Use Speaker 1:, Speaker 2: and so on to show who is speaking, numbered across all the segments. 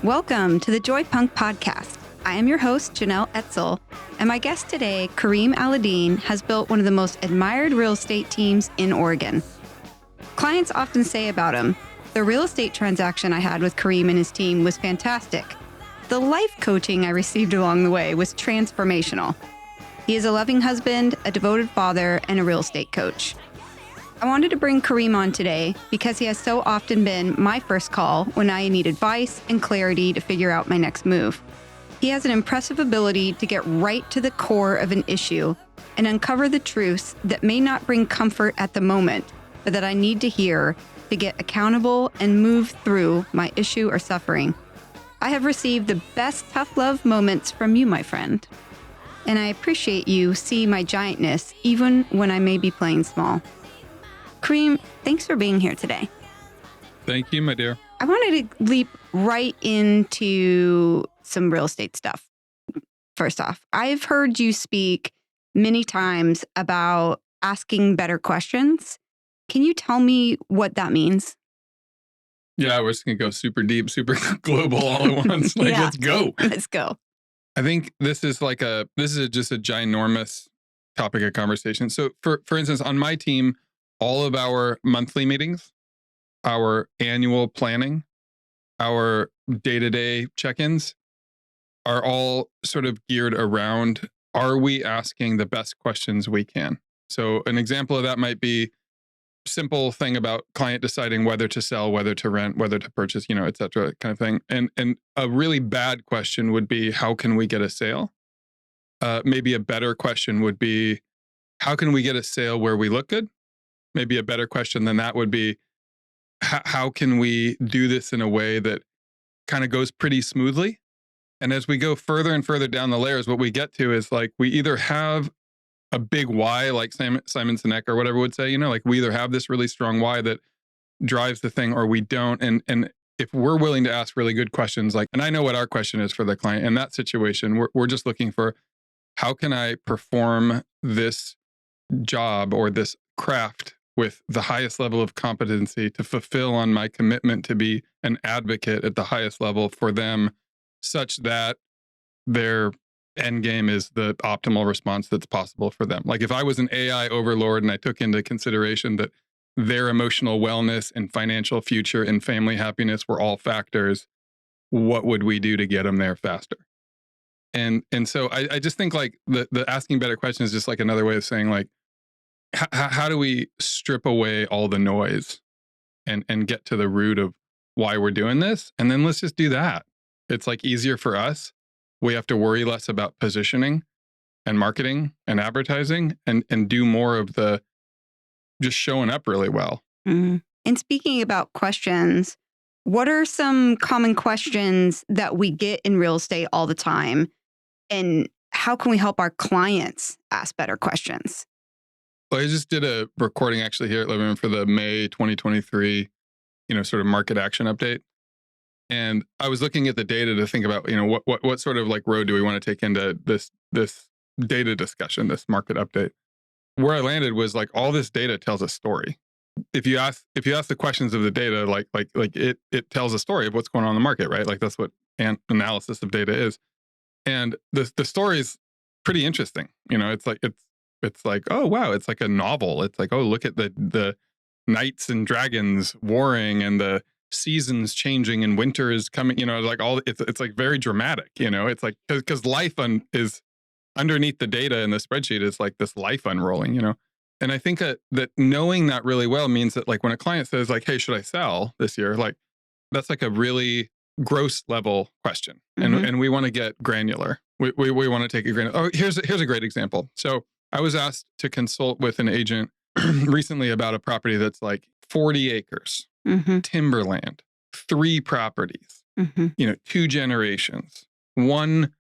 Speaker 1: Welcome to the Joypunk podcast. I am your host, Jenelle Etzel, and my guest today, Karim Alaeddine, has built one of the most admired real estate teams in Oregon. Clients often say about him, the real estate transaction I had with Karim and his team was fantastic. The life coaching I received along the way was transformational. He is a loving husband, a devoted father, and a real estate coach. I wanted to bring Karim on today because he has so often been my first call when I need advice and clarity to figure out my next move. He has an impressive ability to get right to the core of an issue and uncover the truths that may not bring comfort at the moment, but that I need to hear to get accountable and move through my issue or suffering. I have received the best tough love moments from you, my friend. And I appreciate you see my giantness even when I may be playing small. Karim, thanks for being here today.
Speaker 2: Thank you, my dear.
Speaker 1: I wanted to leap right into some real estate stuff. First off, I've heard you speak many times about asking better questions. Can you tell me what that means?
Speaker 2: Yeah, we're just going to go super deep, super global all at once. Let's go.
Speaker 1: Let's go.
Speaker 2: I think this is just a ginormous topic of conversation. So for instance, on my team, all of our monthly meetings, our annual planning, our day-to-day check-ins are all sort of geared around, are we asking the best questions we can? So an example of that might be simple thing about client deciding whether to sell, whether to rent, whether to purchase, et cetera, kind of thing. And a really bad question would be, how can we get a sale? Maybe a better question would be, how can we get a sale where we look good? Maybe a better question than that would be, how can we do this in a way that kind of goes pretty smoothly? And as we go further and further down the layers, what we get to is like, we either have a big why, like Simon Sinek or whatever would say, we either have this really strong why that drives the thing or we don't. And if we're willing to ask really good questions, and I know what our question is for the client in that situation, we're just looking for, how can I perform this job or this craft with the highest level of competency to fulfill on my commitment to be an advocate at the highest level for them, such that their end game is the optimal response that's possible for them. Like if I was an AI overlord and I took into consideration that their emotional wellness and financial future and family happiness were all factors, what would we do to get them there faster? And so I just think the asking better questions is just like another way of saying how do we strip away all the noise and get to the root of why we're doing this? And then let's just do that. It's easier for us. We have to worry less about positioning and marketing and advertising and do more of the just showing up really well.
Speaker 1: Mm-hmm. And speaking about questions, what are some common questions that we get in real estate all the time? And how can we help our clients ask better questions?
Speaker 2: Well, I just did a recording actually here at Living Room for the May 2023, sort of market action update. And I was looking at the data to think about, what sort of road do we want to take into this data discussion, this market update. Where I landed was all this data tells a story. If you ask the questions of the data, it tells a story of what's going on in the market, right? That's what analysis of data is. And the story is pretty interesting. It's like, oh wow, it's like a novel. It's like, oh, look at the knights and dragons warring and the seasons changing and winter is coming, it's very dramatic, it's because life is underneath the data in the spreadsheet is this life unrolling, and I think that knowing that really well means that when a client says hey, should I sell this year, that's a really gross level question. Mm-hmm. And we want to get granular. We want to take a granular. Oh, here's a great example. So I was asked to consult with an agent recently about a property that's 40 acres. Mm-hmm. Timberland, 3 properties, mm-hmm. 2 generations, 1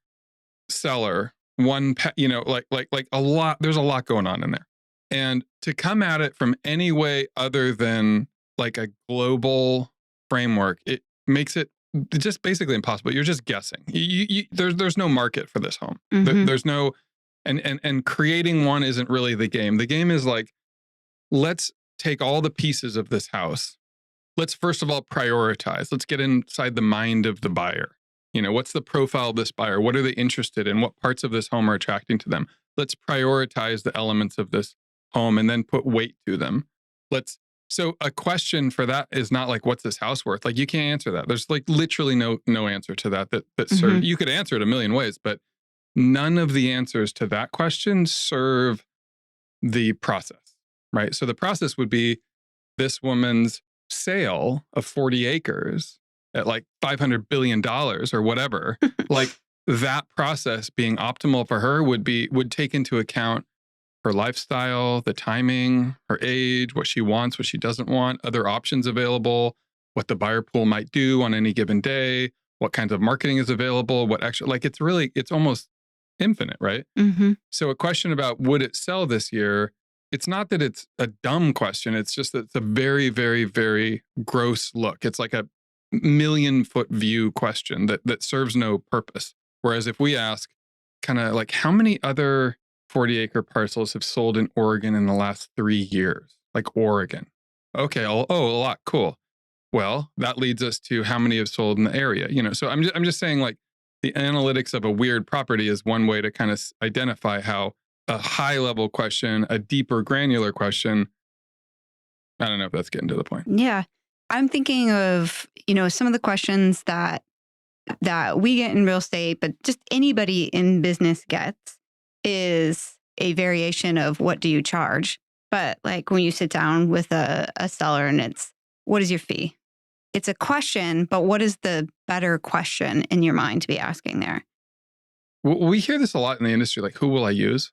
Speaker 2: seller, 1 pet, a lot. There's a lot going on in there. And to come at it from any way other than a global framework, it makes it just basically impossible. You're just guessing. There's no market for this home. Mm-hmm. There's no, and creating one isn't really the game. The game is let's take all the pieces of this house. Let's first of all prioritize. Let's get inside the mind of the buyer. What's the profile of this buyer? What are they interested in? What parts of this home are attracting to them? Let's prioritize the elements of this home and then put weight to them. So a question for that is not like, what's this house worth? Like, you can't answer that. There's like literally no answer to that serve. You could answer it a million ways, but none of the answers to that question serve the process, right? So the process would be this woman's sale of 40 acres at like $500 billion or whatever. Like, that process being optimal for her would take into account her lifestyle, the timing, her age, what she wants, what she doesn't want, other options available, what the buyer pool might do on any given day, what kinds of marketing is available, what extra, like, it's almost infinite, right? So a question about would it sell this year, it's not that it's a dumb question. It's just that it's a very, very, very gross look. It's like a 1,000,000-foot view question that serves no purpose. Whereas if we ask kind of like, how many other 40-acre parcels have sold in Oregon in the last 3 years? Like Oregon. Okay, a lot. Cool. Well, that leads us to how many have sold in the area. So I'm just saying, like, the analytics of a weird property is one way to kind of identify how a high-level question, a deeper granular question, I don't know if that's getting to the point.
Speaker 1: Yeah. I'm thinking of, some of the questions that we get in real estate, but just anybody in business gets, is a variation of what do you charge? But like when you sit down with a seller and it's, what is your fee? It's a question, but what is the better question in your mind to be asking there?
Speaker 2: We hear this a lot in the industry, like, who will I use?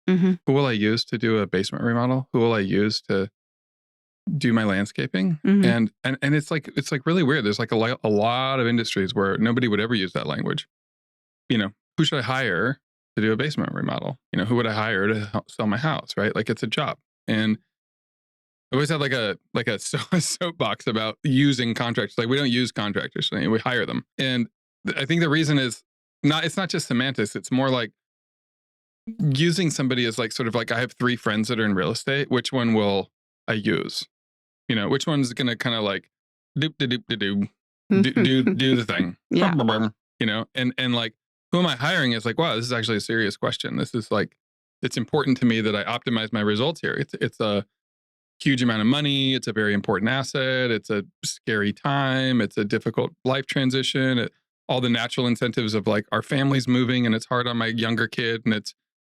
Speaker 2: Who will I use to do a basement remodel? Who will I use to do my landscaping? And it's like really weird. There's like a lot of industries where nobody would ever use that language. Who should I hire to do a basement remodel? Who would I hire to sell my house, right? Like, it's a job. And I always had like a soapbox about using contractors. Like, we don't use contractors, we hire them. And I think the reason is it's not just semantics. It's more like using somebody as like, sort of like, I have 3 friends that are in real estate. Which one will I use? Which one's going to kind of like do the thing.
Speaker 1: Yeah.
Speaker 2: And like, who am I hiring? Is like, wow, this is actually a serious question. This is like, it's important to me that I optimize my results here. It's a huge amount of money. It's a very important asset. It's a scary time. It's a difficult life transition. All the natural incentives of like our family's moving and it's hard on my younger kid and it's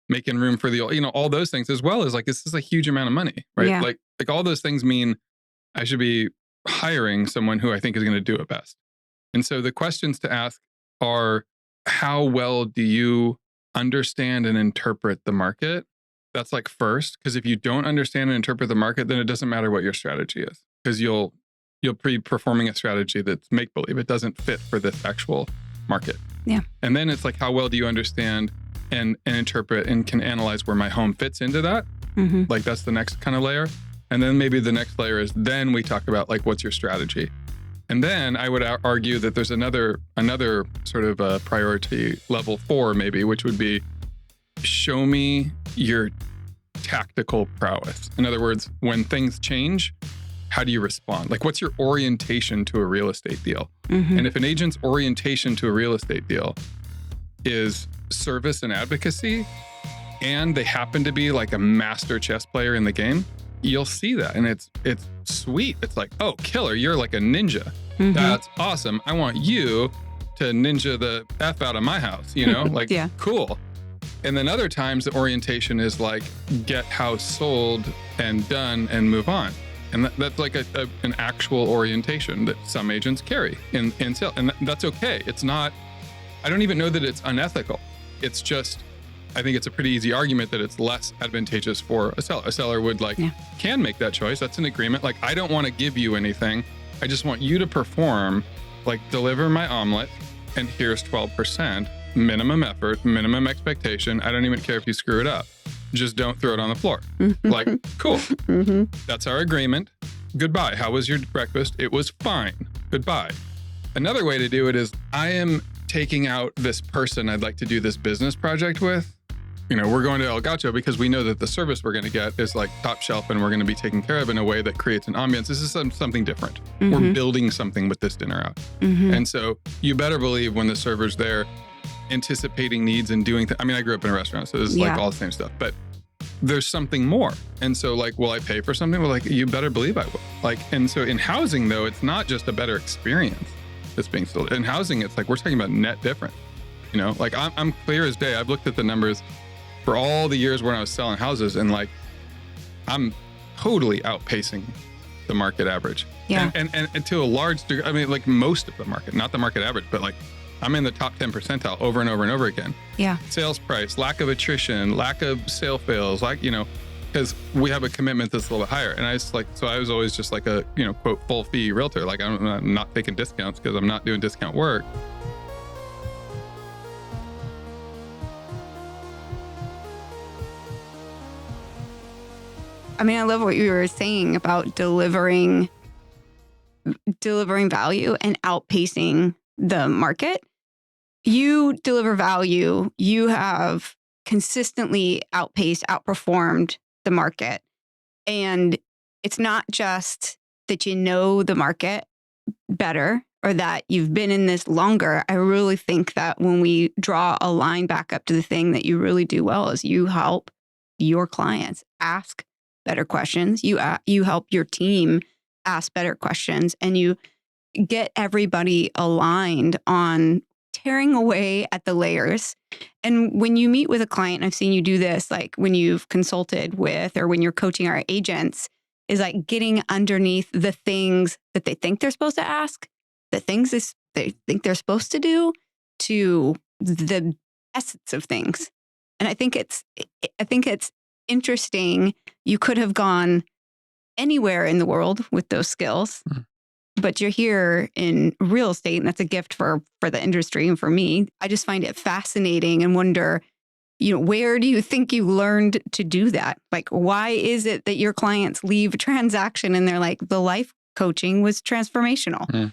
Speaker 2: making room for the, all those things, as well as like, this is a huge amount of money, right?
Speaker 1: Yeah.
Speaker 2: Like all those things mean I should be hiring someone who I think is going to do it best. And so the questions to ask are, how well do you understand and interpret the market? That's like first, because if you don't understand and interpret the market, then it doesn't matter what your strategy is, because you'll be performing a strategy that's make-believe. It doesn't fit for this actual market.
Speaker 1: Yeah.
Speaker 2: And then it's like, how well do you understand and interpret and can analyze where my home fits into that? Like, that's the next kind of layer. And then maybe the next layer is, then we talk about like, what's your strategy? And then I would argue that there's another sort of priority level 4 maybe, which would be, show me your tactical prowess. In other words, when things change, how do you respond? Like, what's your orientation to a real estate deal? And if an agent's orientation to a real estate deal is service and advocacy, and they happen to be like a master chess player in the game, you'll see that. And it's sweet. It's like, oh, killer, you're like a ninja. That's awesome. I want you to ninja the F out of my house, like,
Speaker 1: yeah. Cool.
Speaker 2: And then other times the orientation is like, get house sold and done and move on. And that's like an actual orientation that some agents carry in sales. And that's okay. It's not, I don't even know that it's unethical. It's just, I think it's a pretty easy argument that it's less advantageous for a seller. A seller would can make that choice. That's an agreement. Like, I don't want to give you anything. I just want you to perform, like, deliver my omelet, and here's 12%, minimum effort, minimum expectation. I don't even care if you screw it up. Just don't throw it on the floor. Like, cool. That's our agreement. Goodbye. How was your breakfast? It was fine. Goodbye. Another way to do it is, I am taking out this person I'd like to do this business project with, we're going to El Gacho because we know that the service we're going to get is like top shelf and we're going to be taken care of in a way that creates an ambiance. This is something different. We're building something with this dinner out. And so you better believe when the server's there anticipating needs and doing things. I mean, I grew up in a restaurant, so this is like all the same stuff, but there's something more. And so like, will I pay for something? Well, like, you better believe I will. Like, and so in housing though, it's not just a better experience that's being sold. In housing, it's like, we're talking about net different, like I'm clear as day. I've looked at the numbers for all the years when I was selling houses, and like, I'm totally outpacing the market average.
Speaker 1: Yeah.
Speaker 2: And to a large degree, I mean, like most of the market, not the market average, but like I'm in the top 10 percentile over and over and over again.
Speaker 1: Yeah.
Speaker 2: Sales price, lack of attrition, lack of sale fails, like, because we have a commitment that's a little bit higher. And I was always just like a, quote, full fee realtor. Like I'm not taking discounts because I'm not doing discount work.
Speaker 1: I mean, I love what you were saying about delivering value and outpacing the market. You deliver value. You have consistently outperformed the market. And it's not just that you know the market better or that you've been in this longer. I really think that when we draw a line back up to the thing that you really do well is you help your clients ask better questions. You help your team ask better questions, and you get everybody aligned on tearing away at the layers. And when you meet with a client, I've seen you do this, like when you've consulted with or when you're coaching our agents, is like getting underneath the things that they think they're supposed to ask, the things they think they're supposed to do, to the essence of things. And I think it's interesting. You could have gone anywhere in the world with those skills, but you're here in real estate, and that's a gift for the industry and for me. I just find it fascinating and wonder, where do you think you learned to do that? Like, why is it that your clients leave a transaction and they're like, the life coaching was transformational?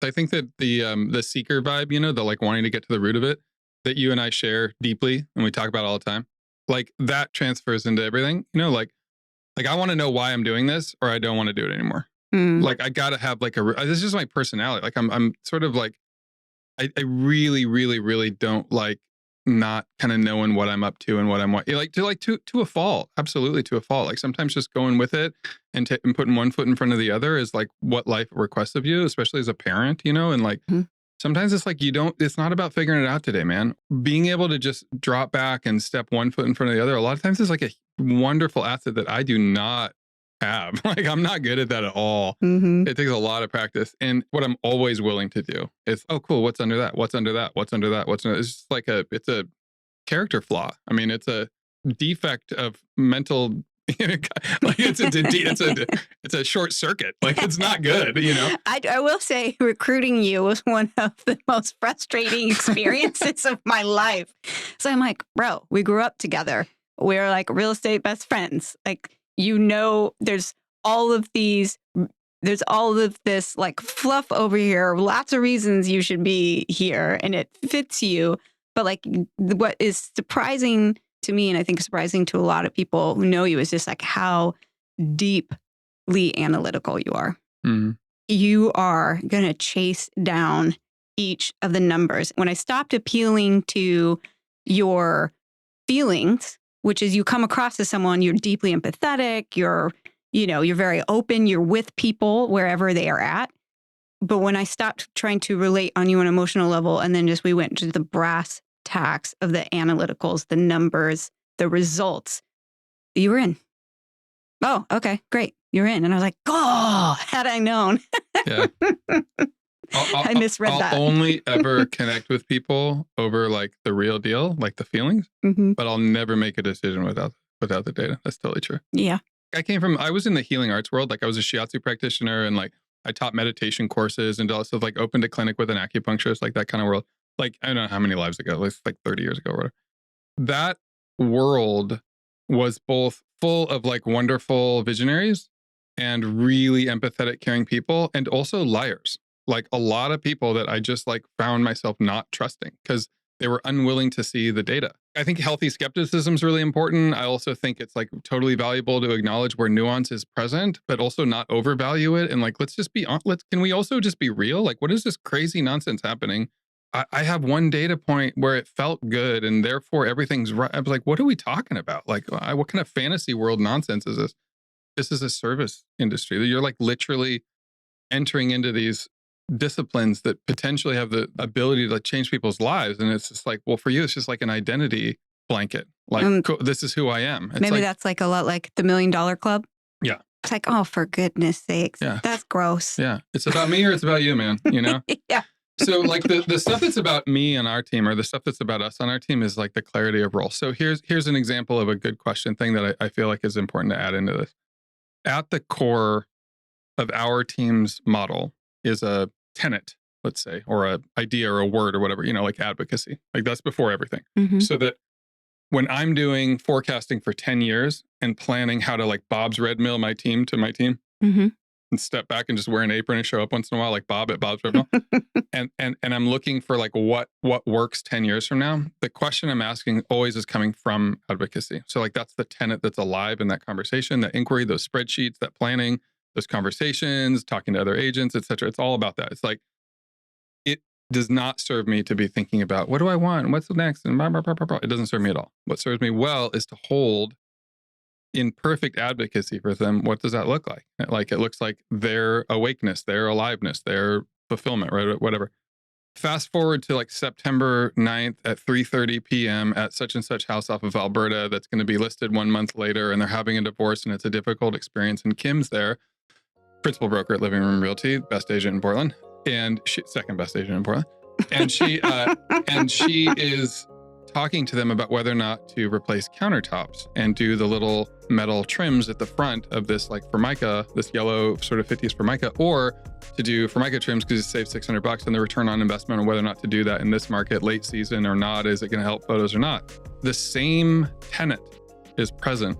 Speaker 2: I think that the seeker vibe, the like wanting to get to the root of it, that you and I share deeply and we talk about all the time, like that transfers into everything. Like I want to know why I'm doing this, or I don't want to do it anymore. Like I gotta have like this is just my personality. Like I'm sort of like, I really, really, really don't like not kind of knowing what I'm up to and what I'm to a fault. Absolutely to a fault. Like sometimes just going with it and putting one foot in front of the other is like what life requests of you, especially as a parent, and like sometimes it's like it's not about figuring it out today, man. Being able to just drop back and step one foot in front of the other, a lot of times is like a wonderful asset that I do not have. Like I'm not good at that at all. It takes a lot of practice. And what I'm always willing to do is, oh, cool. What's under that? What's under that? What's under that? What's under that? It's just like it's a character flaw. I mean, it's a defect of mental, like it's a short circuit. Like it's not good,
Speaker 1: I will say recruiting you was one of the most frustrating experiences of my life. So I'm like, bro, we grew up together. We're like real estate best friends. Like, there's all of this like fluff over here, lots of reasons you should be here and it fits you. But like what is surprising to me, and I think surprising to a lot of people who know you, is just like how deeply analytical you are. You are going to chase down each of the numbers. When I stopped appealing to your feelings, which is you come across as someone, you're deeply empathetic, you're very open, you're with people wherever they are at. But when I stopped trying to relate on you on an emotional level, and then we went to the brass tacks of the analyticals, the numbers, the results, you were in. Oh, okay, great. You're in. And I was like, oh, had I known.
Speaker 2: Yeah.
Speaker 1: I misread that.
Speaker 2: I'll only ever connect with people over like the real deal, like the feelings, but I'll never make a decision without the data. That's totally true.
Speaker 1: Yeah.
Speaker 2: I was in the healing arts world. Like I was a shiatsu practitioner, and like I taught meditation courses and also like opened a clinic with an acupuncturist, like that kind of world. Like, I don't know how many lives ago, like 30 years ago or whatever. That world was both full of like wonderful visionaries and really empathetic, caring people, and also liars. Like a lot of people that I just like found myself not trusting, because They were unwilling to see the data. I think healthy skepticism is really important. I also think it's like totally valuable to acknowledge where nuance is present, but also not overvalue it. And like, let's just be, can we also just be real? Like, what is this crazy nonsense happening? I have one data point where it felt good and therefore everything's right. I was like, what are we talking about? Like, what kind of fantasy world nonsense is this? This is a service industry. You're like literally entering into these disciplines that potentially have the ability to change people's lives. And it's just like, well, for you, it's just like an identity blanket. Like, this is who I am. It's
Speaker 1: maybe that's like a lot like the $1 Million Club.
Speaker 2: Yeah.
Speaker 1: It's like, oh, for goodness sakes.
Speaker 2: Yeah.
Speaker 1: That's gross.
Speaker 2: Yeah. It's about me or it's about you, man. You know?
Speaker 1: Yeah.
Speaker 2: So like the stuff that's about me and our team, or the stuff that's about us on our team, is like the clarity of role. So here's an example of a good question thing that I feel like is important to add into this. At the core of our team's model is a tenet, let's say, or an idea or a word or whatever, like advocacy. Like that's before everything.
Speaker 1: Mm-hmm.
Speaker 2: So that when I'm doing forecasting for 10 years and planning how to like Bob's Red Mill my team to my team,
Speaker 1: mm-hmm.
Speaker 2: and step back and just wear an apron and show up once in a while like Bob at Bob's Red Mill, and I'm looking for like what works 10 years from now, the question I'm asking always is coming from advocacy. So like that's the tenet that's alive in that conversation, that inquiry, those spreadsheets, that planning, those conversations, talking to other agents, et cetera. It's all about that. It's like, it does not serve me to be thinking about what do I want? What's the next? And blah, blah, blah, blah, blah. It doesn't serve me at all. What serves me well is to hold in perfect advocacy for them. What does that look like? Like, it looks like their awakeness, their aliveness, their fulfillment, right? Whatever. Fast forward to like September 9th at 3:30 p.m. at such and such house off of Alberta that's going to be listed 1 month later, and they're having a divorce and it's a difficult experience. And Kim's there, principal broker at Living Room Realty, best agent in Portland, and second best agent in Portland. And she is talking to them about whether or not to replace countertops and do the little metal trims at the front of this like Formica, this yellow sort of 50s Formica, or to do Formica trims because it saves $600 and the return on investment, on whether or not to do that in this market late season or not. Is it going to help photos or not? The same tenet is present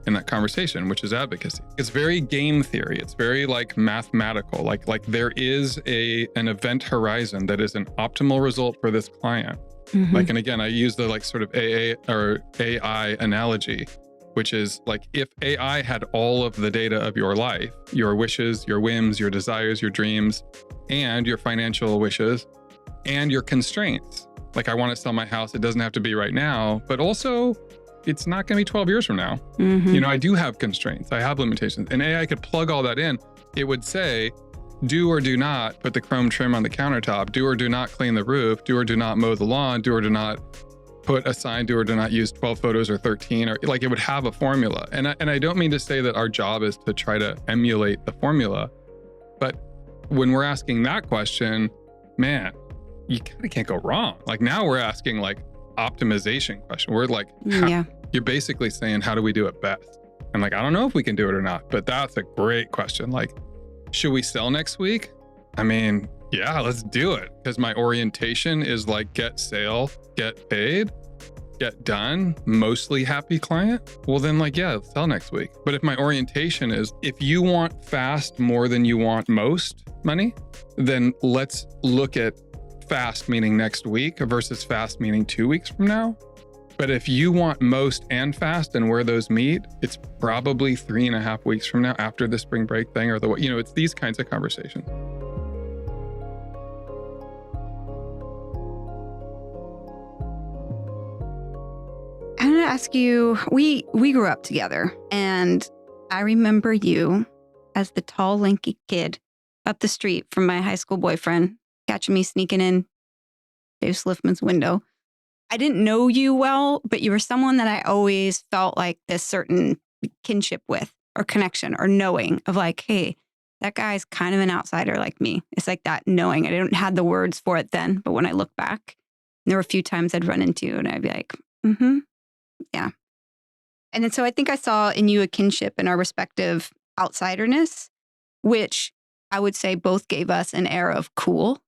Speaker 2: in that conversation, which is advocacy. It's very game theory. It's very like mathematical. Like there is an event horizon that is an optimal result for this client. Mm-hmm. Like, and again, I use the like sort of AI analogy, which is like, if AI had all of the data of your life, your wishes, your whims, your desires, your dreams, and your financial wishes, and your constraints. Like, I want to sell my house. It doesn't have to be right now, but also it's not going to be 12 years from now. Mm-hmm. I do have constraints. I have limitations. And AI could plug all that in. It would say, do or do not put the chrome trim on the countertop, do or do not clean the roof, do or do not mow the lawn, do or do not put a sign, do or do not use 12 photos or 13, or like, it would have a formula. And I don't mean to say that our job is to try to emulate the formula, but when we're asking that question, man, you kind of can't go wrong. Like, now we're asking like optimization question. We're like, you're basically saying, how do we do it best? And like, I don't know if we can do it or not, but that's a great question. Like, should we sell next week? I mean, yeah, let's do it. Because my orientation is like, get sale, get paid, get done, mostly happy client. Well, then like, yeah, sell next week. But if my orientation is, if you want fast more than you want most money, then let's look at fast meaning next week versus fast meaning 2 weeks from now. But if you want most and fast and where those meet, it's probably 3.5 weeks from now after the spring break thing, or it's these kinds of conversations.
Speaker 1: I'm going to ask you, we grew up together, and I remember you as the tall, lanky kid up the street from my high school boyfriend, catching me sneaking in Dave Sliffman's window. I didn't know you well, but you were someone that I always felt like this certain kinship with, or connection, or knowing of like, hey, that guy's kind of an outsider like me. It's like that knowing. I didn't have the words for it then, but when I look back, there were a few times I'd run into you and I'd be like, yeah. And then so I think I saw in you a kinship in our respective outsiderness, which I would say both gave us an air of cool.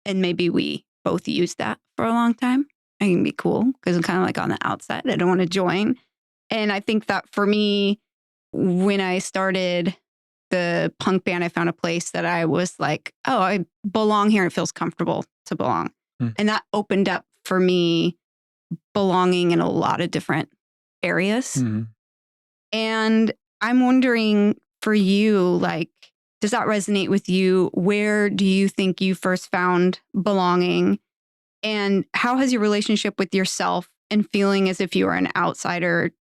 Speaker 1: And maybe we both used that for a long time. I can be cool because I'm kind of like on the outside. I don't want to join. And I think that for me, when I started the punk band, I found a place that I was like, oh, I belong here. It feels comfortable to belong. And that opened up for me belonging in a lot of different areas.
Speaker 2: Mm-hmm.
Speaker 1: And I'm wondering for you, like, does that resonate with you? Where do you think you first found belonging? And how has your relationship with yourself and feeling as if you are an outsider,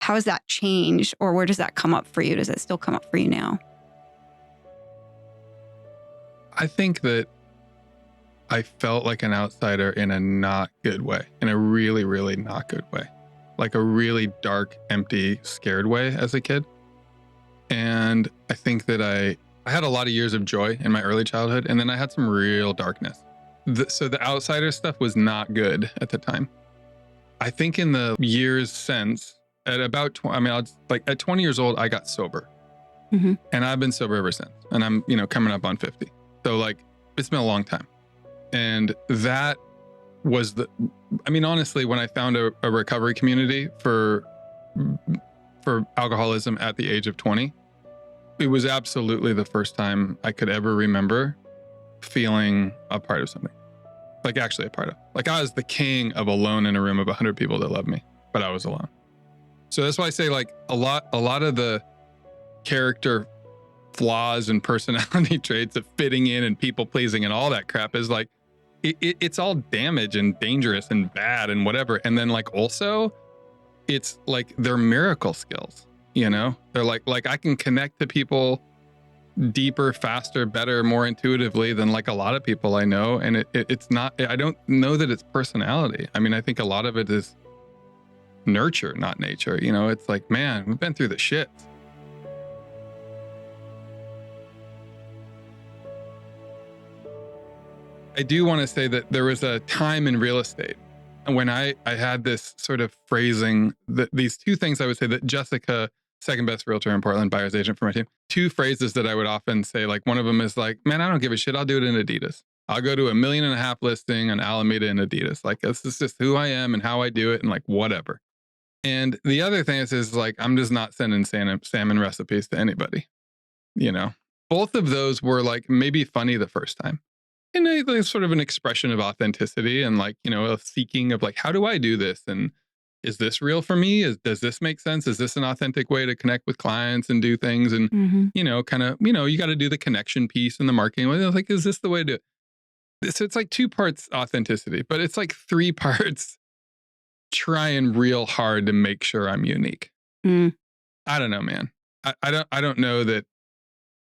Speaker 1: how has that changed? Or where does that come up for you? Does it still come up for you now?
Speaker 2: I think that I felt like an outsider in a not good way, in a really, really not good way, like a really dark, empty, scared way as a kid. And I think that I had a lot of years of joy in my early childhood, and then I had some real darkness. So the outsider stuff was not good at the time. I think in the years since, at about, at 20 years old, I got sober.
Speaker 1: Mm-hmm.
Speaker 2: And I've been sober ever since. And I'm, coming up on 50. So like, it's been a long time. And that was honestly, when I found a recovery community for alcoholism at the age of 20, it was absolutely the first time I could ever remember feeling a part of something. Like actually a part of. Like I was the king of alone in a room of 100 people that loved me, but I was alone. So that's why I say like a lot of the character flaws and personality traits of fitting in and people pleasing and all that crap is like, it's all damage and dangerous and bad and whatever. And then like also it's like they're miracle skills, they're like I can connect to people deeper, faster, better, more intuitively than like a lot of people I know. And it's not, I don't know that it's personality. I mean, I think a lot of it is nurture, not nature. It's like, man, we've been through the shit. I do want to say that there was a time in real estate when I had this sort of phrasing, that these two things I would say that Jessica, second best realtor in Portland, buyer's agent for my team, two phrases that I would often say, like one of them is like, man, I don't give a shit. I'll do it in Adidas. I'll go to $1.5 million listing on Alameda in Adidas. Like this is just who I am and how I do it and like whatever. And the other thing is like, I'm just not sending salmon recipes to anybody. Both of those were like maybe funny the first time. And like sort of an expression of authenticity and like, a seeking of like, how do I do this? And is this real for me? Does this make sense? Is this an authentic way to connect with clients and do things? And, kind of, you got to do the connection piece and the marketing. Like, is this the way to do it? So it's like 2 parts authenticity, but it's like 3 parts trying real hard to make sure I'm unique. I don't know, man. I don't know that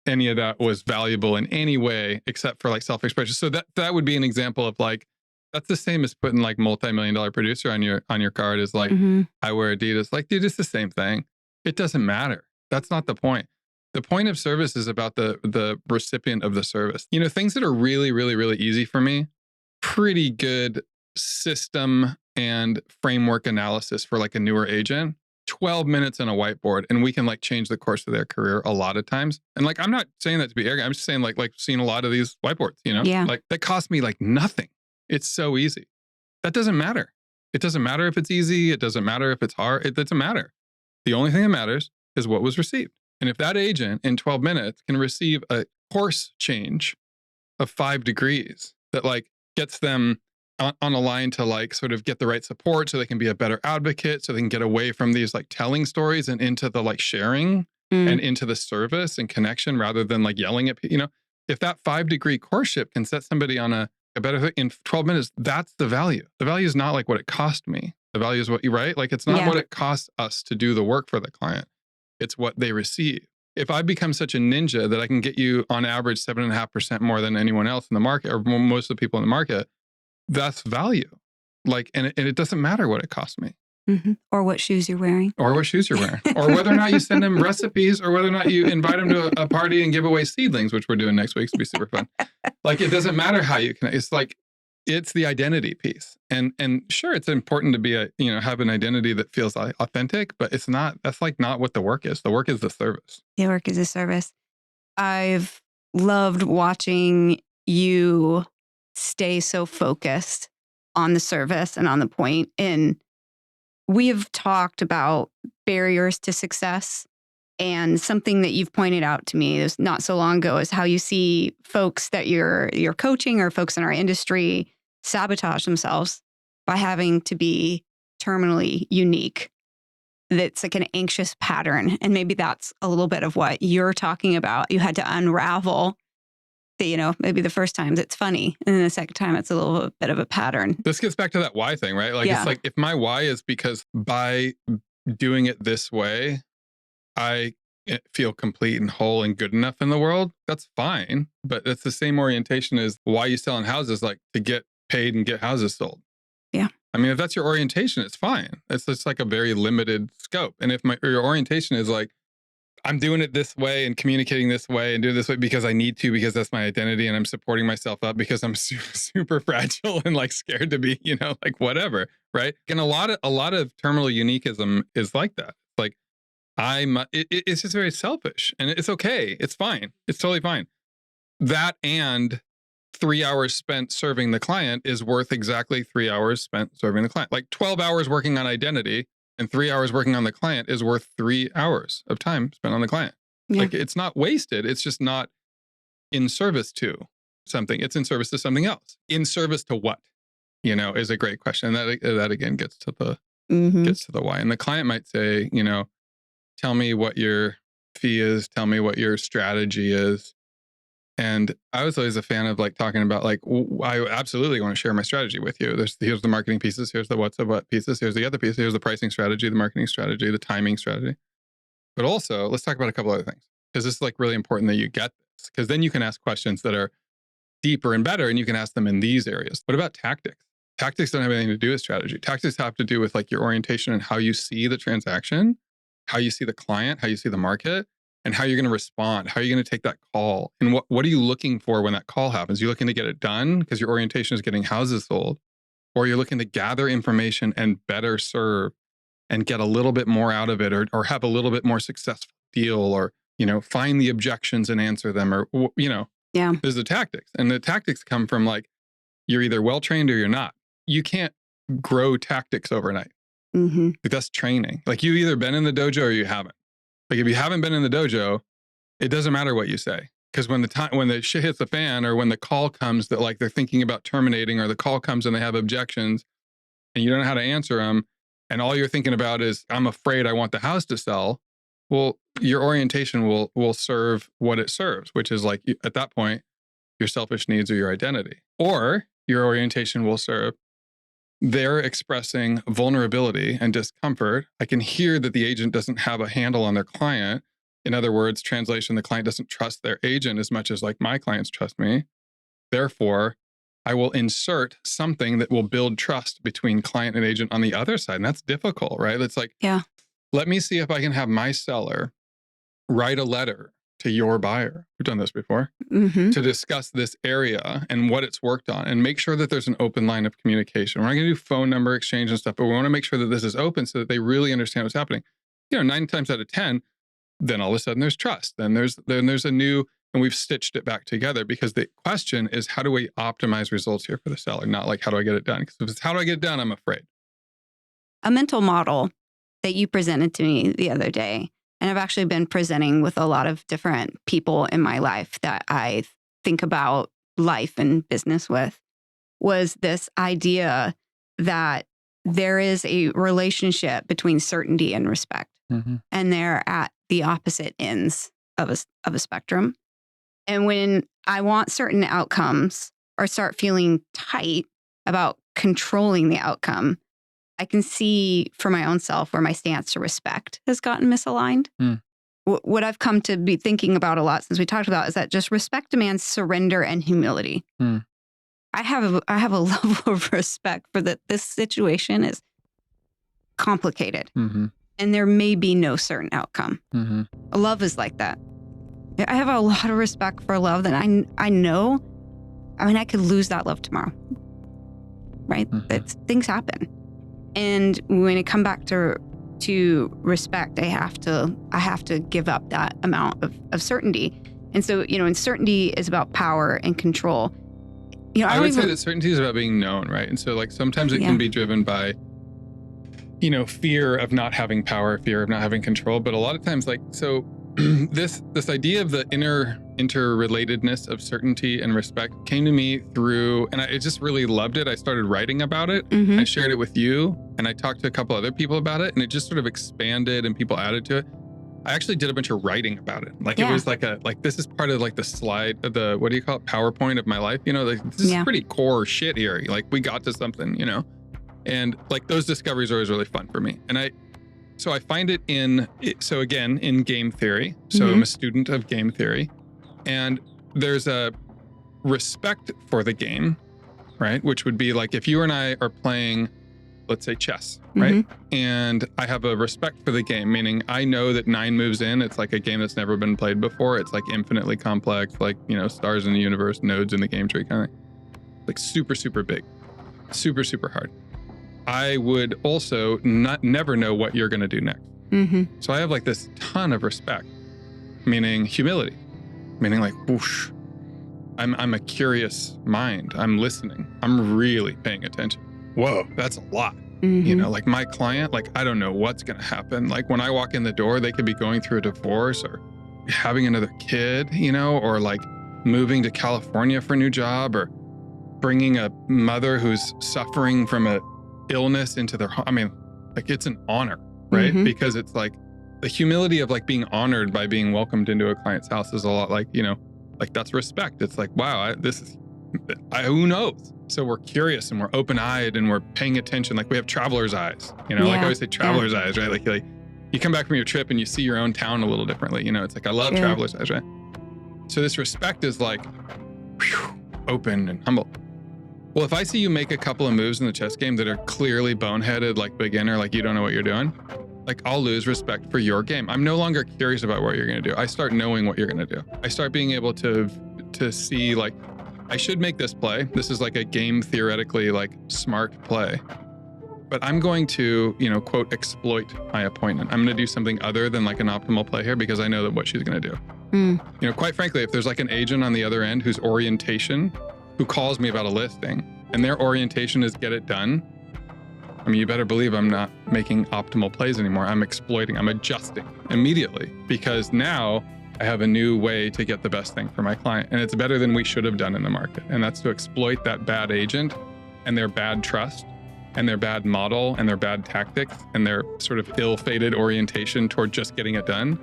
Speaker 2: any of that was valuable in any way except for like self-expression. So that would be an example of like, that's the same as putting like multi-million-dollar producer on your card is like, I wear Adidas. Like, dude, it's the same thing. It doesn't matter. That's not the point. The point of service is about the recipient of the service. Things that are really, really, really easy for me, pretty good system and framework analysis for like a newer agent. 12 minutes on a whiteboard and we can like change the course of their career a lot of times. And like, I'm not saying that to be arrogant. I'm just saying like seeing a lot of these whiteboards,
Speaker 1: Yeah.
Speaker 2: Like that cost me like nothing. It's so easy. That doesn't matter. It doesn't matter if it's easy. It doesn't matter if it's hard. It doesn't matter. The only thing that matters is what was received. And if that agent in 12 minutes can receive a course change of 5 degrees that like gets them on a line to like sort of get the right support so they can be a better advocate, so they can get away from these like telling stories and into the like sharing and into the service and connection rather than like yelling at people. If that 5-degree courtship can set somebody on a better thing in 12 minutes, that's the value. The value is not like what it cost me. The value is what you, right? Like it's not what it costs us to do the work for the client. It's what they receive. If I become such a ninja that I can get you on average 7.5% more than anyone else in the market or most of the people in the market, that's value. Like, and it doesn't matter what it costs me.
Speaker 1: Or what shoes you're wearing.
Speaker 2: Or whether or not you send them recipes or whether or not you invite them to a party and give away seedlings, which we're doing next week. It's going to be super fun. Like, it doesn't matter how you connect. It's like, it's the identity piece. And sure, it's important to be have an identity that feels authentic, but it's not, that's like not what the work is. The work is the service.
Speaker 1: The work is a service. I've loved watching you stay so focused on the service and on the point. And we have talked about barriers to success, and something that you've pointed out to me is not so long ago is how you see folks that you're coaching or folks in our industry sabotage themselves by having to be terminally unique. That's like an anxious pattern. And maybe that's a little bit of what you're talking about. You had to unravel that, maybe the first time it's funny. And then the second time it's a little bit of a pattern.
Speaker 2: This gets back to that why thing, right? Like, It's like if my why is because by doing it this way, I feel complete and whole and good enough in the world, that's fine. But it's the same orientation as why you selling houses, like to get paid and get houses sold.
Speaker 1: Yeah.
Speaker 2: I mean, if that's your orientation, it's fine. It's just like a very limited scope. And if your orientation is like, I'm doing it this way and communicating this way and doing this way because I need to, because that's my identity and I'm supporting myself up because I'm super fragile and like scared to be, like whatever, right? And a lot of terminal uniquism is like that. Like it's just very selfish and it's okay. It's fine. It's totally fine. That and 3 hours spent serving the client is worth exactly 3 hours spent serving the client. Like 12 hours working on identity and 3 hours working on the client is worth 3 hours of time spent on the client. Yeah. Like it's not wasted. It's just not in service to something. It's in service to something else. In service to what? Is a great question. And that again gets to the why. And the client might say, tell me what your fee is. Tell me what your strategy is. And I was always a fan of like talking about like, I absolutely want to share my strategy with you. Here's the marketing pieces. Here's the what's of what pieces. Here's the other piece. Here's the pricing strategy, the marketing strategy, the timing strategy. But also let's talk about a couple other things because this is like really important that you get this because then you can ask questions that are deeper and better and you can ask them in these areas. What about tactics? Tactics don't have anything to do with strategy. Tactics have to do with like your orientation and how you see the transaction, how you see the client, how you see the market, and how you're going to respond, how you're going to take that call. And what are you looking for when that call happens? You're looking to get it done because your orientation is getting houses sold, or you're looking to gather information and better serve and get a little bit more out of it or have a little bit more successful deal or, find the objections and answer them or,
Speaker 1: Yeah.
Speaker 2: There's the tactics. And the tactics come from like, you're either well-trained or you're not. You can't grow tactics overnight.
Speaker 1: Mm-hmm.
Speaker 2: Like that's training. Like you've either been in the dojo or you haven't. Like if you haven't been in the dojo, it doesn't matter what you say. Because when the shit hits the fan or when the call comes that like they're thinking about terminating or the call comes and they have objections and you don't know how to answer them and all you're thinking about is, I'm afraid I want the house to sell. Well, your orientation will serve what it serves, which is like at that point, your selfish needs or your identity. Or your orientation will serve they're expressing vulnerability and discomfort. I can hear that the agent doesn't have a handle on their client. In other words, translation, the client doesn't trust their agent as much as like my clients trust me. Therefore, I will insert something that will build trust between client and agent on the other side. And that's difficult, right? It's like, let me see if I can have my seller write a letter to your buyer. We've done this before, to discuss this area and what it's worked on and make sure that there's an open line of communication. We're not going to do phone number exchange and stuff, but we want to make sure that this is open so that they really understand what's happening. 9 times out of 10, then all of a sudden there's trust. Then there's a new, and we've stitched it back together because the question is, how do we optimize results here for the seller? Not like, how do I get it done? Because if it's how do I get it done, I'm afraid.
Speaker 1: A mental model that you presented to me the other day, and I've actually been presenting with a lot of different people in my life that I think about life and business with, was this idea that there is a relationship between certainty and respect. And they're at the opposite ends of a spectrum. And when I want certain outcomes or start feeling tight about controlling the outcome, I can see for my own self where my stance to respect has gotten misaligned. What I've come to be thinking about a lot since we talked about is that just respect demands surrender and humility. I have a level of respect for that. This situation is complicated and there may be no certain outcome. Love is like that. I have a lot of respect for love that I know, I could lose that love tomorrow, right? Things happen. And when it come back to respect, I have to give up that amount of certainty. And so, and certainty is about power and control.
Speaker 2: I would say that certainty is about being known, right? And so like sometimes it can be driven by, fear of not having power, fear of not having control. But a lot of times, like, so this idea of the inner interrelatedness of certainty and respect came to me through, and I just really loved it. I started writing about it. I shared it with you, and I talked to a couple other people about it, and it just sort of expanded and people added to it. I actually did a bunch of writing about it. Like it was like this is part of like the slide, what do you call it? PowerPoint of my life. You know, like this is pretty core shit here. Like we got to something, you know, and like those discoveries are always really fun for me. And so I find it in game theory. So I'm a student of game theory, and there's a respect for the game, right? Which would be like if you and I are playing, let's say chess, right? And I have a respect for the game, meaning I know that 9 moves in, it's like a game that's never been played before. It's like infinitely complex, like, you know, stars in the universe, nodes in the game tree kind of like super, super big, super, super hard. I would also never know what you're going to do next. So I have like this ton of respect, meaning humility, meaning like, whoosh, I'm a curious mind. I'm listening. I'm really paying attention. Whoa, that's a lot. You know, like my client, like, I don't know what's going to happen. Like when I walk in the door, they could be going through a divorce or having another kid, you know, or like moving to California for a new job, or bringing a mother who's suffering from a illness into their home. I mean, like it's an honor, right? Because it's like the humility of like being honored by being welcomed into a client's house is a lot like, you know, like that's respect. It's like, wow, who knows? So we're curious and we're open-eyed and we're paying attention. Like we have traveler's eyes, you know, like I always say traveler's eyes, right? Like you come back from your trip and you see your own town a little differently, you know, it's like, I love traveler's eyes, right? So this respect is like, whew, open and humble. Well, if I see you make a couple of moves in the chess game that are clearly boneheaded, like beginner, like you don't know what you're doing, like I'll lose respect for your game. I'm no longer curious about what you're going to do. I start knowing what you're going to do. I start being able to see like, I should make this play. This is like a game theoretically like smart play, but I'm going to, you know, quote, exploit my opponent. I'm going to do something other than like an optimal play here because I know that what she's going to do. You know, quite frankly, if there's like an agent on the other end who calls me about a listing and their orientation is get it done, I mean, you better believe I'm not making optimal plays anymore. I'm exploiting, I'm adjusting immediately because now I have a new way to get the best thing for my client. And it's better than we should have done in the market. And that's to exploit that bad agent and their bad trust and their bad model and their bad tactics and their sort of ill-fated orientation toward just getting it done.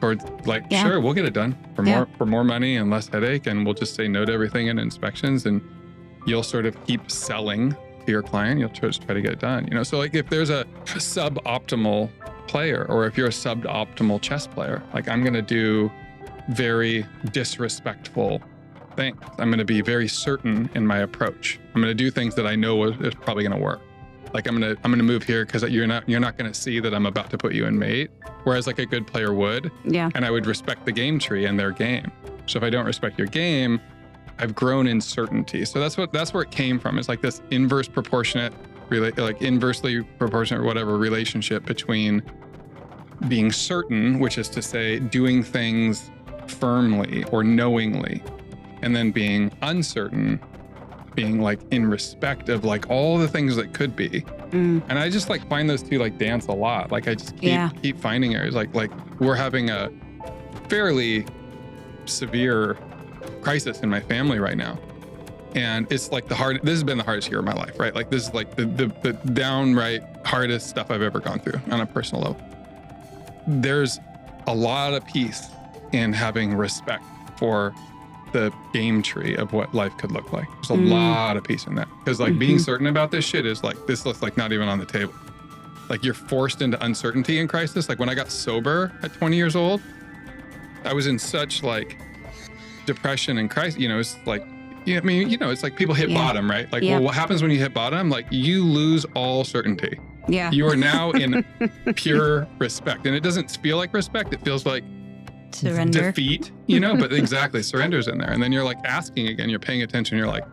Speaker 2: Towards like, sure, we'll get it done for more money and less headache. And we'll just say no to everything in inspections, and you'll sort of keep selling to your client. You'll just try to get it done. You know, so like if there's a suboptimal player, or if you're a suboptimal chess player, like I'm going to do very disrespectful things. I'm going to be very certain in my approach. I'm going to do things that I know is probably going to work. Like I'm going to move here because you're not going to see that I'm about to put you in mate. Whereas like a good player would. And I would respect the game tree and their game. So if I don't respect your game, I've grown in certainty. So that's where it came from. It's like this inversely proportionate or whatever relationship between being certain, which is to say doing things firmly or knowingly, and then being uncertain, being like in respect of like all the things that could be. And I just like find those two like dance a lot. Like I just keep finding areas like we're having a fairly severe crisis in my family right now. And it's like this has been the hardest year of my life, right? Like this is like the downright hardest stuff I've ever gone through on a personal level. There's a lot of peace in having respect for the game tree of what life could look like. There's a lot of peace in that. Because like being certain about this shit is like, this looks like not even on the table. Like you're forced into uncertainty in crisis. Like when I got sober at 20 years old, I was in such like depression and crisis, you know, it's like, I mean, you know, it's like people hit bottom, right? Like, well, what happens when you hit bottom? Like you lose all certainty. You are now in pure respect. And it doesn't feel like respect. It feels like
Speaker 1: surrender,
Speaker 2: defeat, you know, but exactly, surrender's in there. And then you're like asking again, you're paying attention. You're like,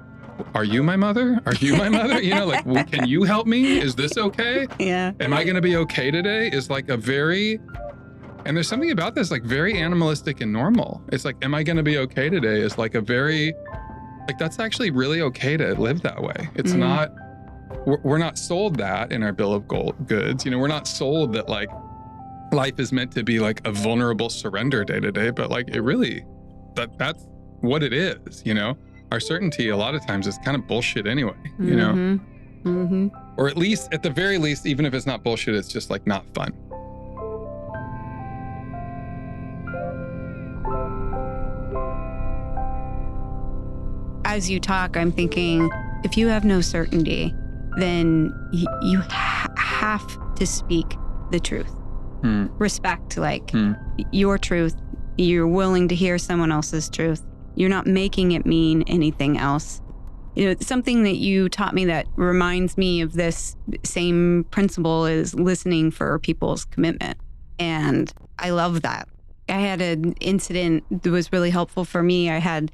Speaker 2: are you my mother? Are you my mother? You know, like, well, can you help me? Is this okay? Am I going to be okay today? Is like a very, and there's something about this, like very animalistic and normal. It's like, am I going to be okay today? Is like a very, like, that's actually really okay to live that way. It's not, we're not sold that in our bill of goods. You know, we're not sold that like life is meant to be like a vulnerable surrender day to day, but like it really that's what it is, Our certainty a lot of times is kind of bullshit anyway, Or at least, at the very least, even if it's not bullshit, it's just like not fun.
Speaker 1: As you talk, I'm thinking, if you have no certainty, then you have to speak the truth. Respect, your truth. You're willing to hear someone else's truth. You're not making it mean anything else. Something that you taught me that reminds me of this same principle is listening for people's commitment. And I love that. I had an incident that was really helpful for me. I had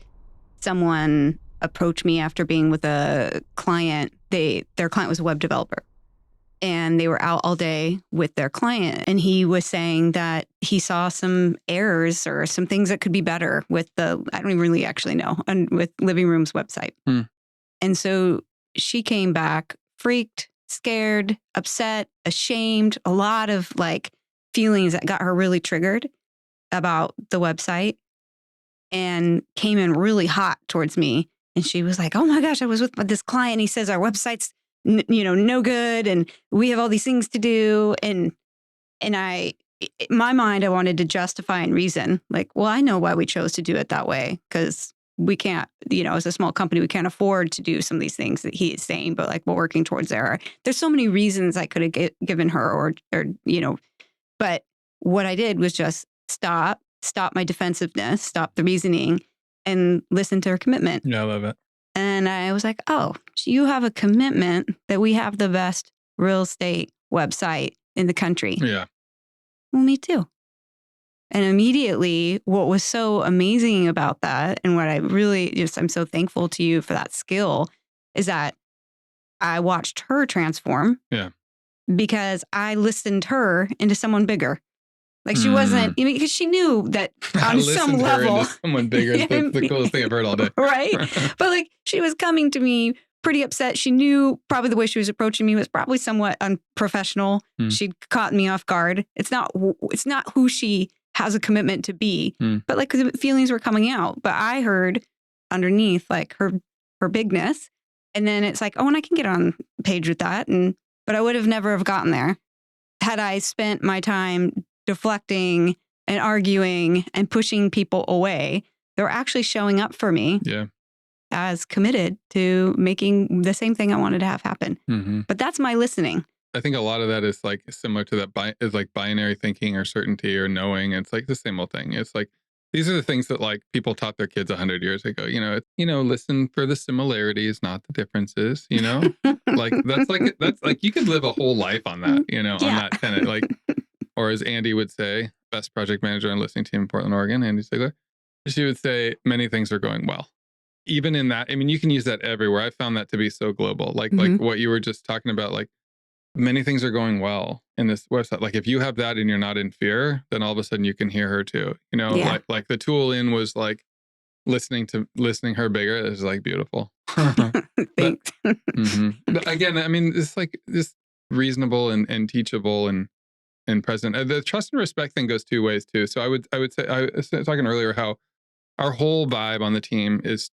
Speaker 1: someone approach me after being with a client. Their client was a web developer. And they were out all day with their client. And he was saying that he saw some errors or some things that could be better with I don't even really actually know, and with Living Room's website. And so she came back freaked, scared, upset, ashamed, a lot of feelings that got her really triggered about the website, and came in really hot towards me. And she was like, oh my gosh, I was with this client. And he says our website's no good, and we have all these things to do. And in my mind, I wanted to justify and reason, well, I know why we chose to do it that way, because we can't, as a small company, we can't afford to do some of these things that he is saying, but we're working towards there. There's so many reasons I could have given her or but what I did was just stop my defensiveness, stop the reasoning, and listen to her commitment.
Speaker 2: Yeah, I love it.
Speaker 1: And I was like, oh, you have a commitment that we have the best real estate website in the country.
Speaker 2: Yeah.
Speaker 1: Well, me too. And immediately, what was so amazing about that, and what I really I'm so thankful to you for that skill, is that I watched her transform.
Speaker 2: Yeah.
Speaker 1: Because I listened her into someone bigger. She wasn't, because she knew that on some level.
Speaker 2: Into someone bigger is the coolest thing I've heard all day.
Speaker 1: Right? But she was coming to me pretty upset. She knew probably the way she was approaching me was probably somewhat unprofessional. She'd caught me off guard. It's not who she has a commitment to be, but the feelings were coming out. But I heard underneath her bigness, and then it's oh, and I can get on page with that, but I would have never have gotten there had I spent my time deflecting and arguing and pushing people away. They were actually showing up for me.
Speaker 2: Yeah.
Speaker 1: As committed to making the same thing I wanted to have happen. But that's my listening.
Speaker 2: I think a lot of that is similar to that is binary thinking or certainty or knowing. It's the same old thing. It's these are the things that people taught their kids 100 years ago. Listen for the similarities, not the differences. That's you could live a whole life on that. On that tenet. Or as Andy would say, best project manager on listening team in Portland, Oregon, Andy Ziegler, she would say many things are going well. Even in that, you can use that everywhere. I found that to be so global. Like what you were just talking about, many things are going well in this website. If you have that and you're not in fear, then all of a sudden you can hear her too. Like the tool in was listening her bigger. It was beautiful.
Speaker 1: Thanks.
Speaker 2: But again, it's this reasonable and teachable and present. The trust and respect thing goes two ways too. So I would say, I was talking earlier how our whole vibe on the team is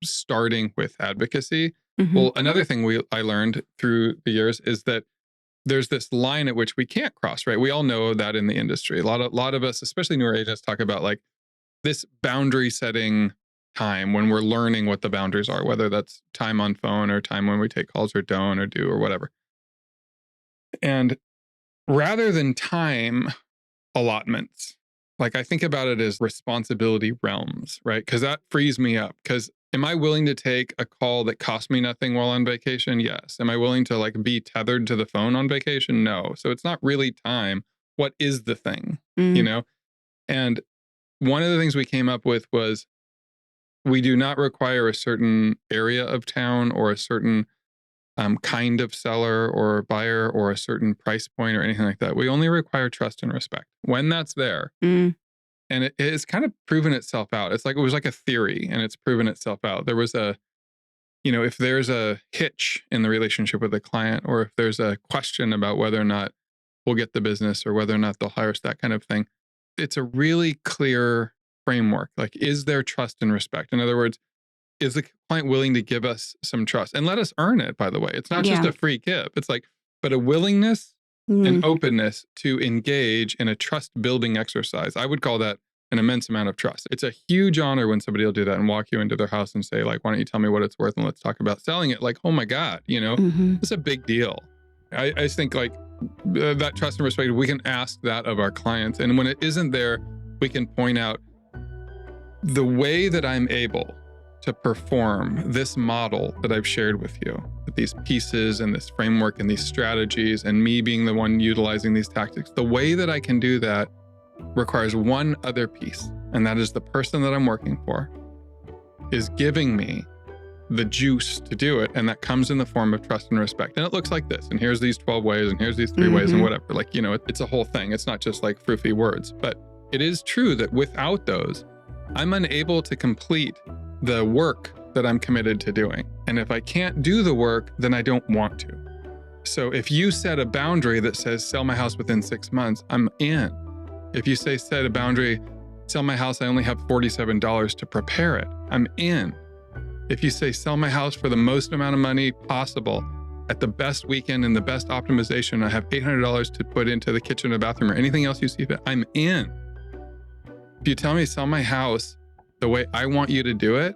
Speaker 2: starting with advocacy. Well, another thing I learned through the years is that there's this line at which we can't cross, right? We all know that in the industry. A lot of us, especially newer agents, talk about this boundary setting time when we're learning what the boundaries are, whether that's time on phone or time when we take calls or don't or do or whatever. And rather than time allotments, I think about it as responsibility realms, right? Because that frees me up. Because am I willing to take a call that costs me nothing while on vacation? Yes. Am I willing to be tethered to the phone on vacation? No. So it's not really time. What is the thing? And one of the things we came up with was we do not require a certain area of town or a certain kind of seller or buyer or a certain price point or anything like that. We only require trust and respect. When that's there, and it's kind of proven itself out. It's it was a theory, and it's proven itself out. There was if there's a hitch in the relationship with the client, or if there's a question about whether or not we'll get the business or whether or not they'll hire us, that kind of thing, it's a really clear framework. Like, is there trust and respect? In other words, is the client willing to give us some trust and let us earn it, by the way? It's not just a free give. It's like, but a willingness and openness to engage in a trust building exercise. I would call that an immense amount of trust. It's a huge honor when somebody will do that and walk you into their house and say, like, why don't you tell me what it's worth and let's talk about selling it? Like, oh my God, it's a big deal. I just think like that trust and respect, we can ask that of our clients. And when it isn't there, we can point out the way that I'm able to perform this model that I've shared with you, with these pieces and this framework and these strategies, and me being the one utilizing these tactics. The way that I can do that requires one other piece, and that is the person that I'm working for is giving me the juice to do it, and that comes in the form of trust and respect. And it looks like this, and here's these 12 ways, and here's these 3 ways, and whatever. Like, it's a whole thing. It's not just like froofy words, but it is true that without those, I'm unable to complete the work that I'm committed to doing. And if I can't do the work, then I don't want to. So if you set a boundary that says sell my house within 6 months, I'm in. If you set a boundary, sell my house, I only have $47 to prepare it, I'm in. If you say sell my house for the most amount of money possible at the best weekend and the best optimization, I have $800 to put into the kitchen or bathroom or anything else you see fit, I'm in. If you tell me sell my house the way I want you to do it,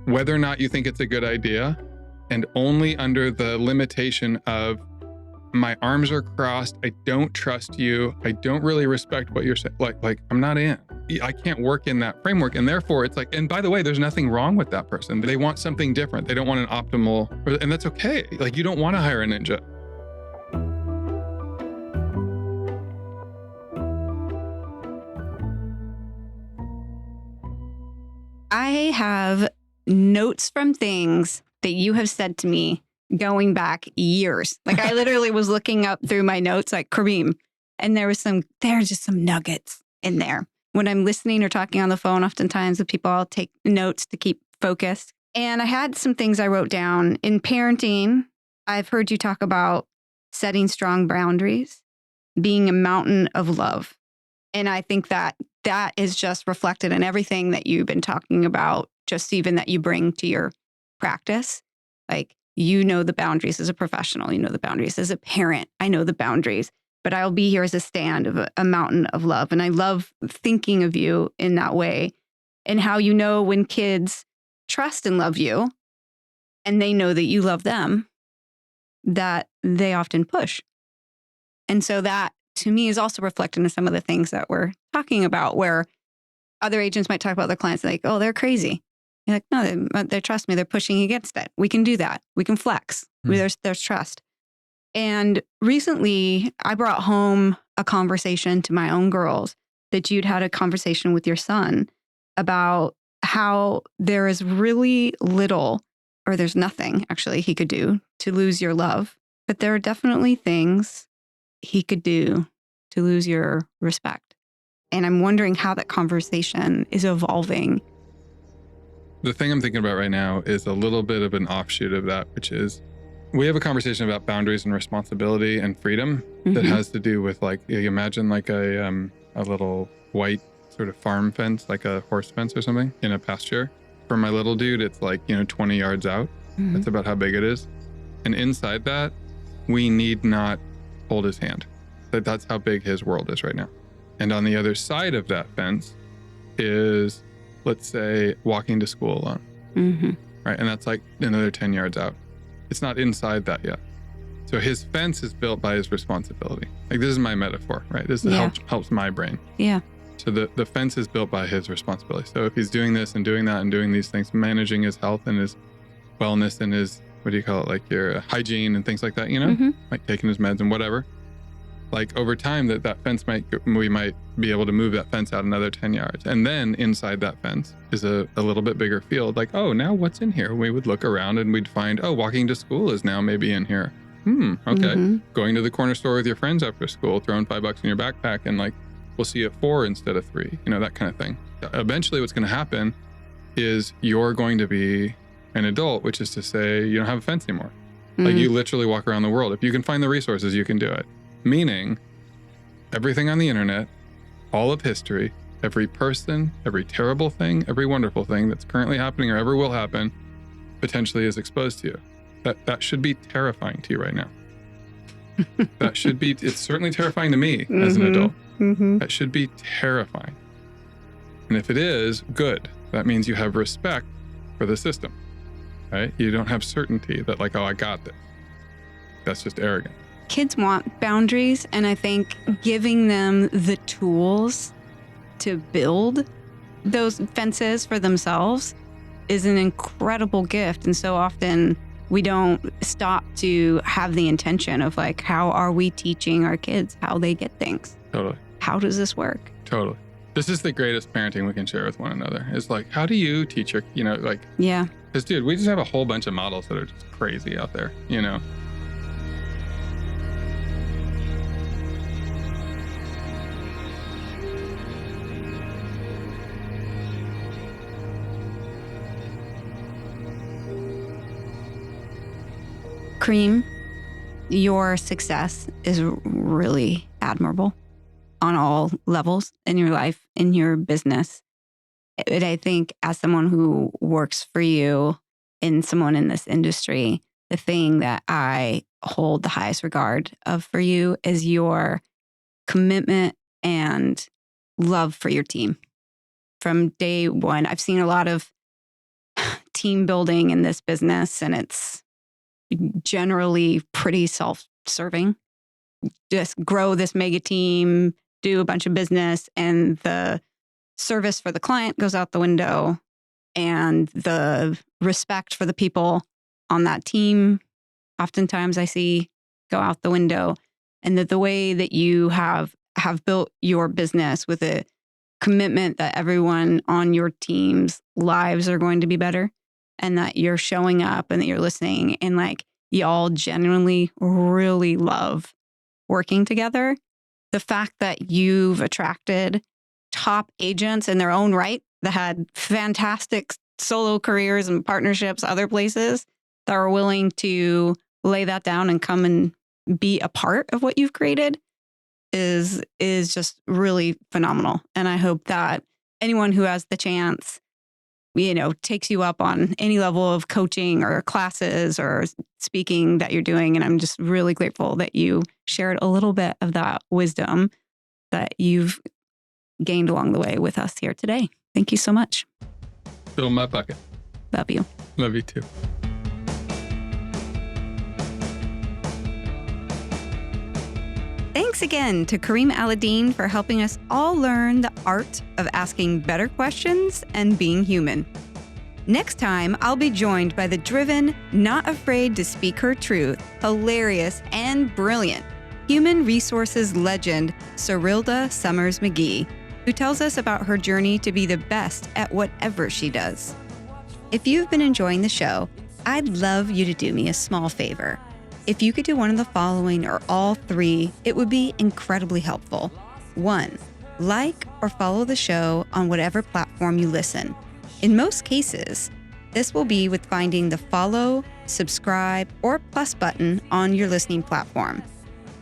Speaker 2: whether or not you think it's a good idea, and only under the limitation of my arms are crossed, I don't trust you, I don't really respect what you're saying, like I'm not in. I can't work in that framework. And therefore it's like, and by the way, there's nothing wrong with that person. They want something different. They don't want an optimal, and that's okay. Like, you don't want to hire a ninja.
Speaker 1: I have notes from things that you have said to me going back years. Like, I literally was looking up through my notes like Karim, and there's just some nuggets in there. When I'm listening or talking on the phone, oftentimes with people, I'll take notes to keep focused. And I had some things I wrote down. In parenting, I've heard you talk about setting strong boundaries, being a mountain of love. And I think that is just reflected in everything that you've been talking about, just even that you bring to your practice. Like, the boundaries as a professional, the boundaries as a parent. I know the boundaries, but I'll be here as a stand of a mountain of love. And I love thinking of you in that way, and how when kids trust and love you and they know that you love them, that they often push. And so that, to me, is also reflected in some of the things that we're talking about, where other agents might talk about their clients like, oh, they're crazy. You're like, no, they trust me. They're pushing against it. We can do that. We can flex. There's trust. And recently, I brought home a conversation to my own girls that you'd had a conversation with your son about how there is really little, or there's nothing actually he could do to lose your love. But there are definitely things he could do to lose your respect. And I'm wondering how that conversation is evolving.
Speaker 2: The thing I'm thinking about right now is a little bit of an offshoot of that, which is we have a conversation about boundaries and responsibility and freedom that has to do with, like, you imagine like a little white sort of farm fence, like a horse fence or something in a pasture. For my little dude, it's like, 20 yards out. That's about how big it is. And inside that, we need not hold his hand. That's how big his world is right now. And on the other side of that fence is, let's say, walking to school alone. Right? And that's like another 10 yards out. It's not inside that yet. So his fence is built by his responsibility. Like, this is my metaphor, right? This helps my brain. Yeah. So the fence is built by his responsibility. So if he's doing this and doing that and doing these things, managing his health and his wellness and his, what do you call it? Like your hygiene and things like that, like taking his meds and whatever. Like, over time, that fence we might be able to move that fence out another 10 yards. And then inside that fence is a little bit bigger field. Like, oh, now what's in here? We would look around and we'd find, oh, walking to school is now maybe in here. Okay. Going to the corner store with your friends after school, throwing $5 in your backpack, and like, we'll see you at 4 instead of 3, that kind of thing. Eventually what's going to happen is you're going to be an adult, which is to say you don't have a fence anymore. Like, you literally walk around the world. If you can find the resources, you can do it. Meaning, everything on the internet, all of history, every person, every terrible thing, every wonderful thing that's currently happening or ever will happen potentially is exposed to you. That should be terrifying to you right now. It's certainly terrifying to me as an adult. That should be terrifying. And if it is, good. That means you have respect for the system, right? You don't have certainty that like, oh, I got this. That's just arrogant.
Speaker 1: Kids want boundaries, and I think giving them the tools to build those fences for themselves is an incredible gift. And so often we don't stop to have the intention of like, how are we teaching our kids how they get things?
Speaker 2: Totally.
Speaker 1: How does this work?
Speaker 2: Totally. This is the greatest parenting we can share with one another. It's like, how do you teach your, like,
Speaker 1: yeah.
Speaker 2: Because dude, we just have a whole bunch of models that are just crazy out there,
Speaker 1: Karim, your success is really admirable on all levels in your life, in your business. And I think as someone who works for you and someone in this industry, the thing that I hold the highest regard of for you is your commitment and love for your team. From day one, I've seen a lot of team building in this business, and it's generally pretty self-serving. Just grow this mega team, do a bunch of business, and the service for the client goes out the window, and the respect for the people on that team, oftentimes I see go out the window. And that the way that you have built your business with a commitment that everyone on your team's lives are going to be better, and that you're showing up and that you're listening, and like y'all genuinely really love working together. The fact that you've attracted top agents in their own right that had fantastic solo careers and partnerships other places that are willing to lay that down and come and be a part of what you've created is just really phenomenal. And I hope that anyone who has the chance, takes you up on any level of coaching or classes or speaking that you're doing. And I'm just really grateful that you shared a little bit of that wisdom that you've gained along the way with us here today. Thank you so much.
Speaker 2: Fill my bucket.
Speaker 1: Love you.
Speaker 2: Love you too.
Speaker 1: Thanks again to Karim Alaeddine for helping us all learn the art of asking better questions and being human. Next time, I'll be joined by the driven, not afraid to speak her truth, hilarious, and brilliant human resources legend, Cyrilda Summers McGee, who tells us about her journey to be the best at whatever she does. If you've been enjoying the show, I'd love you to do me a small favor. If you could do one of the following or all three, it would be incredibly helpful. 1, like or follow the show on whatever platform you listen. In most cases, this will be with finding the follow, subscribe, or plus button on your listening platform.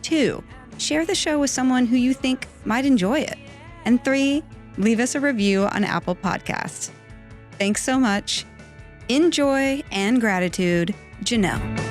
Speaker 1: 2, share the show with someone who you think might enjoy it. And 3, leave us a review on Apple Podcasts. Thanks so much. Enjoy and gratitude, Jenelle.